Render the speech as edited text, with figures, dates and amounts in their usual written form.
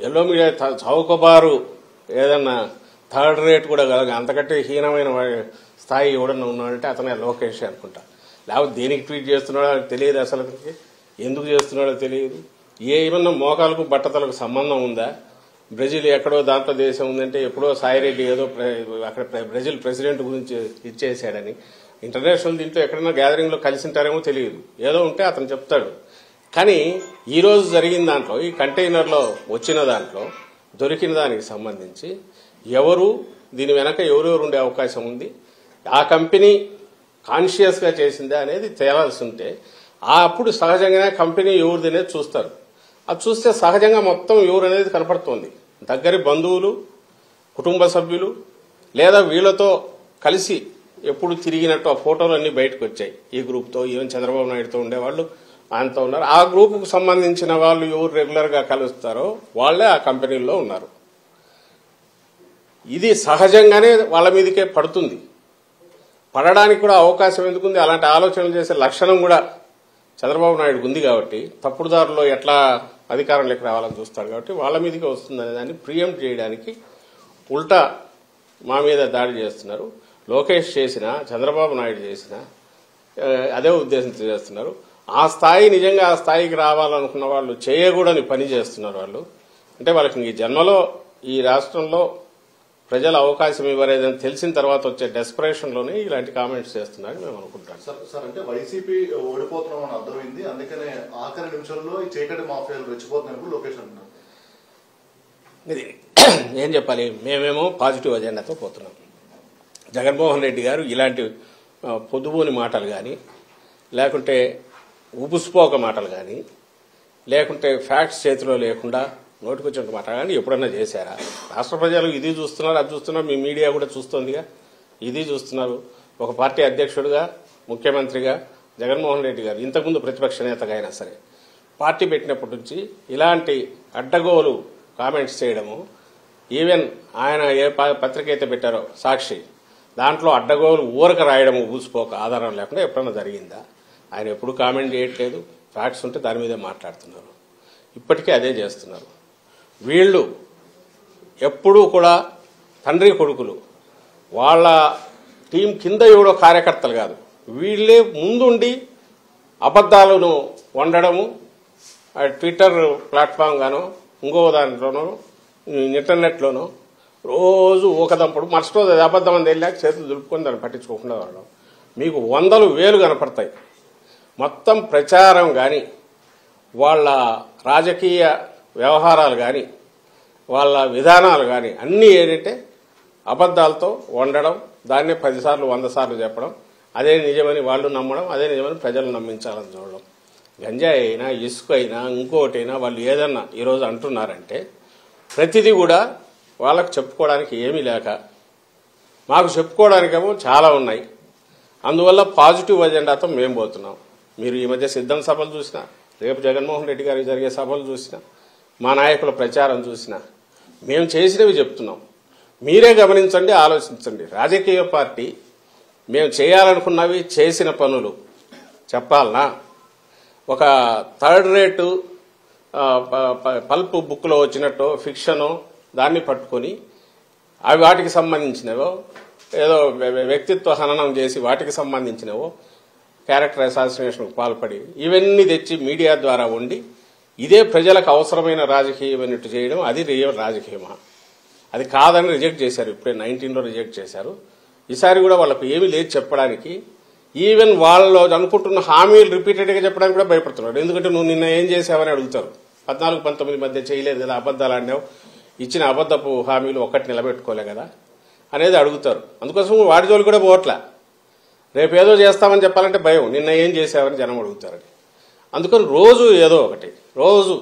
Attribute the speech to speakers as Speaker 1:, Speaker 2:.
Speaker 1: Yellow media చౌకబారు ఏదన్నా third rate కూడా కాదు, అంతకంటే హీనమైన స్థాయి ఎవడన్నా ఉన్నాడంటే అతనే లోకేష్ అనుకుంటా. లేకపోతే దేనికి ట్వీట్ చేస్తున్నాడో తెలియదు, అసలు ఎందుకు చేస్తున్నాడో తెలియదు. ఏమన్నా మోకాలకు బట్టతలకు సంబంధం ఉందా? బ్రెజిల్ ఎక్కడో దాంట్లో దేశం ఉందంటే ఎప్పుడో సాయిరెడ్డి ఏదో అక్కడ బ్రెజిల్ ప్రెసిడెంట్ గురించి ఇచ్చేసాడని ఇంటర్నేషనల్ దీంట్లో ఎక్కడైనా గ్యాదరింగ్లో కలిసింటారేమో తెలియదు. ఏదో ఉంటే అతను చెప్తాడు. కానీ ఈరోజు జరిగిన దాంట్లో, ఈ కంటైనర్లో వచ్చిన దాంట్లో దొరికిన దానికి సంబంధించి ఎవరు దీని వెనక ఎవరెవరు ఉండే అవకాశం ఉంది, ఆ కంపెనీ కాన్షియస్గా చేసిందా అనేది తేలాల్సి ఉంటే అప్పుడు సహజంగానే కంపెనీ ఎవరిది అనేది చూస్తారు. అది చూస్తే సహజంగా మొత్తం ఎవరు అనేది కనపడుతోంది. దగ్గరి బంధువులు, కుటుంబ సభ్యులు, లేదా వీళ్లతో కలిసి ఎప్పుడు తిరిగినట్టు ఆ ఫోటోలు అన్ని బయటకు వచ్చాయి. ఈ గ్రూప్తో, ఈవెన్ చంద్రబాబు నాయుడుతో ఉండేవాళ్ళు ఆయనతో ఉన్నారు. ఆ గ్రూపుకు సంబంధించిన వాళ్ళు ఎవరు రెగ్యులర్గా కలుస్తారో వాళ్లే ఆ కంపెనీల్లో ఉన్నారు. ఇది సహజంగానే వాళ్ళ మీదకే పడుతుంది. పడడానికి కూడా అవకాశం ఎందుకుంది? అలాంటి ఆలోచనలు చేసే లక్షణం కూడా చంద్రబాబు నాయుడుకు ఉంది కాబట్టి, తప్పుడు దారిలో ఎట్లా అధికారంలోకి రావాలని చూస్తాడు కాబట్టి వాళ్ళ మీదకే వస్తుందనే దాన్ని ప్రియంప్ట్ చేయడానికి ఉల్టా మా మీద దాడి చేస్తున్నారు. లోకేష్ చేసినా, చంద్రబాబు నాయుడు చేసినా అదే ఉద్దేశంతో చేస్తున్నారు. ఆ స్థాయి నిజంగా ఆ స్థాయికి రావాలనుకున్న వాళ్ళు చేయకూడని పని చేస్తున్నారు. వాళ్ళు అంటే వాళ్ళకి ఈ జన్మలో ఈ రాష్ట్రంలో ప్రజల అవకాశం ఇవ్వలేదని తెలిసిన తర్వాత వచ్చే డెస్పరేషన్లోనే ఇలాంటి కామెంట్స్ చేస్తున్నారని మేము అనుకుంటాం.
Speaker 2: సార్ అంటే వైసీపీ ఓడిపోతున్నామని అర్థమైంది, అందుకనే ఆఖరి నిమిషంలో ఈ చీకటి మాఫియాలు రెచ్చిపోతున్నప్పుడు లోకేష్ అంటున్నారు.
Speaker 1: ఇది ఏం చెప్పాలి, మేమేమో పాజిటివ్ అజెండాతో పోతున్నాం. జగన్మోహన్ రెడ్డి గారు ఇలాంటి పొద్దుబోని మాటలు కానీ, లేకుంటే ఉపుసుపోక మాటలు కానీ, లేకుంటే ఫ్యాక్ట్స్ చేతిలో లేకుండా నోటికొచ్చిన మాట కానీ ఎప్పుడన్నా చేశారా? రాష్ట్ర ప్రజలు ఇది చూస్తున్నారు, అది చూస్తున్నారు, మీ మీడియా కూడా చూస్తోందిగా, ఇది చూస్తున్నారు. ఒక పార్టీ అధ్యక్షుడిగా, ముఖ్యమంత్రిగా జగన్మోహన్ రెడ్డి గారు ఇంతకుముందు ప్రతిపక్ష నేతగా అయినా సరే పార్టీ పెట్టినప్పటి నుంచి ఇలాంటి అడ్డగోలు కామెంట్స్ చేయడము, ఈవెన్ ఆయన ఏ పత్రిక అయితే పెట్టారో సాక్షి, దాంట్లో అడ్డగోలు ఊరక రాయడము ఊసిపోక ఆధారం లేకుండా ఎప్పుడన్నా జరిగిందా? ఆయన ఎప్పుడు కామెంట్ చేయట్లేదు. ఫ్యాక్ట్స్ ఉంటే దాని మీదే మాట్లాడుతున్నారు. ఇప్పటికే అదే చేస్తున్నారు. వీళ్ళు ఎప్పుడూ కూడా తండ్రి కొడుకులు, వాళ్ళ టీం కింద ఎవడో కార్యకర్తలు కాదు, వీళ్ళే ముందుండి అబద్దాలను వండడము, ట్విట్టర్ ప్లాట్ఫామ్ గానో ఇంకో దాంట్లోనో ఇంటర్నెట్లోనో రోజు ఊకదంపుడు, మరుసటి రోజు అది అబద్ధం అని వెళ్ళాక చేతులు దులుపుకొని దాన్ని పట్టించుకోకుండా వాడడం. మీకు 100,000 కనపడతాయి. మొత్తం ప్రచారం కానీ, వాళ్ళ రాజకీయ వ్యవహారాలు కానీ, వాళ్ళ విధానాలు కానీ అన్నీ ఏంటంటే అబద్దాలతో వండడం, దాన్నే 10 సార్లు 100 సార్లు చెప్పడం, అదే నిజమని వాళ్ళు నమ్మడం, అదే నిజమని ప్రజలు నమ్మించాలని చూడడం. గంజాయి అయినా, ఇసుక అయినా, ఇంకోటైనా వాళ్ళు ఏదన్నా ఈరోజు అంటున్నారంటే ప్రతిదీ కూడా వాళ్ళకు చెప్పుకోవడానికి ఏమీ లేక, మాకు చెప్పుకోవడానికేమో చాలా ఉన్నాయి. అందువల్ల పాజిటివ్ అజెండాతో మేము పోతున్నాం. మీరు ఈ మధ్య సిద్ధం సభలు చూసినా, రేపు జగన్మోహన్ రెడ్డి గారికి జరిగే సభలు చూసినా, మా నాయకుల ప్రచారం చూసినా మేము చేసినవి చెప్తున్నాం. మీరే గమనించండి, ఆలోచించండి. రాజకీయ పార్టీ మేము చేయాలనుకున్నవి, చేసిన పనులు చెప్పాలనా? ఒక థర్డ్ రేటు పల్ప్ బుక్లో వచ్చినట్టు ఫిక్షనో దాన్ని పట్టుకొని అవి వాటికి సంబంధించినవో, ఏదో వ్యక్తిత్వ హననం చేసి వాటికి సంబంధించినవో క్యారెక్టర్ అసాసినేషన్కు పాల్పడి ఇవన్నీ తెచ్చి మీడియా ద్వారా వండి ఇదే ప్రజలకు అవసరమైన రాజకీయం అన్నట్టు చేయడం, అది రియల్ రాజకీయమా? అది కాదని రిజెక్ట్ చేశారు. ఇప్పుడే 19లో రిజెక్ట్ చేశారు. ఈసారి కూడా వాళ్ళకు ఏమీ లేదు చెప్పడానికి. ఈవెన్ వాళ్ళు అనుకుంటున్న హామీలు రిపీటెడ్గా చెప్పడానికి కూడా భయపడుతున్నారు. ఎందుకంటే నువ్వు నిన్న ఏం చేసావని అడుగుతారు. 14-19 మధ్య చేయలేదు కదా, అబద్దాలు ఆడినావు, ఇచ్చిన అబద్దపు హామీలు ఒక్కటి నిలబెట్టుకోలే కదా అనేది అడుగుతారు. అందుకోసం వాడి జోలు కూడా పోవట్లా. రేపు ఏదో చేస్తామని చెప్పాలంటే భయం, నిన్న ఏం చేసావని జనం అడుగుతారని. అందుకని రోజు ఏదో ఒకటి, రోజు